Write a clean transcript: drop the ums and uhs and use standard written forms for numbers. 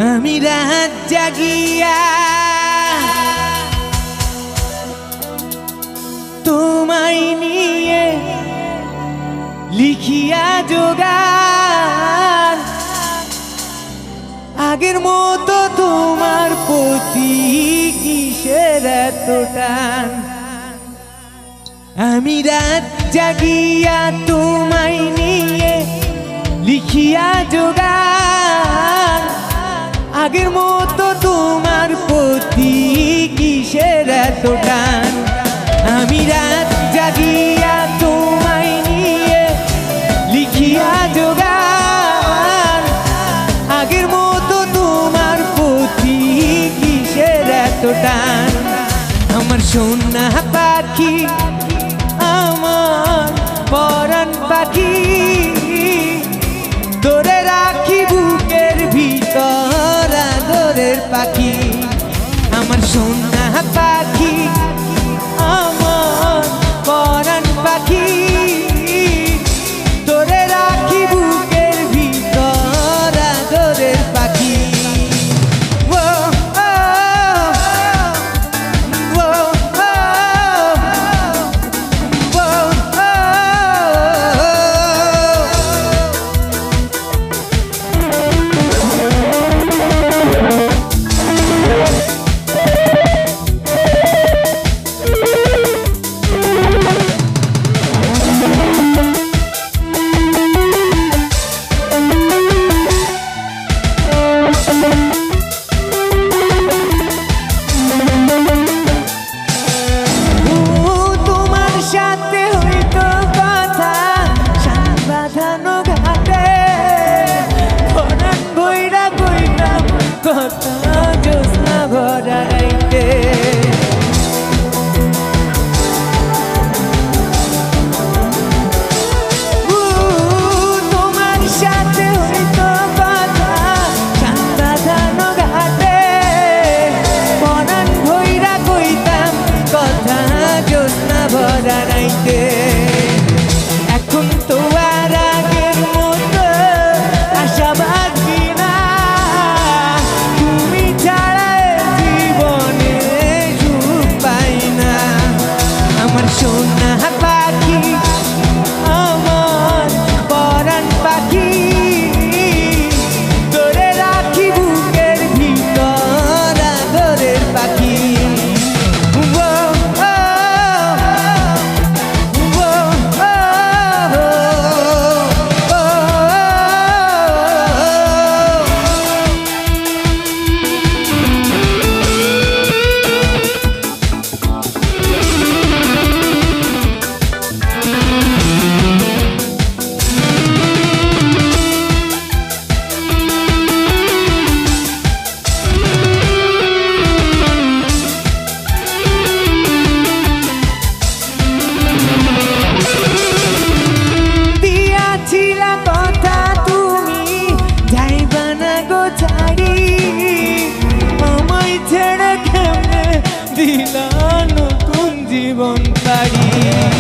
আমি রাত জাগিয়া তোমায় নিয়ে লিখিয়া যোগান, আগের মতো তোমার প্রতি কিসের এত টান। আমি রাত জাগিয়া তোমায় নিয়ে লিখিয়া যোগান, আগের মতো তোমার প্রতি কিসের এত টান। আমি রাত জাগিয়া তোমায় নিয়ে লিখিয়া যোগান, আগের মতো তোমার প্রতি কিসের এত টান। আমার সোনা পাখি, আমার পরাণ পাখি, ধরে রাখি বুকের ভিতর আদরের পাখি। আমার সোনা পাখি, আমার পরাণ পাখি, ধরে রাখি বুকের ভিতর আদরের পাখি। এখন তো আর আগের মতো আশাবাদী না, তুমি ছাড়া জীবনে সুখ পাই না। আমার সোনা পাখি, আমার পরাণ পাখি, ধরে রাখি বুকের ভিতর আদরের পাখি। দিলা নতুন জীবন পাড়ি।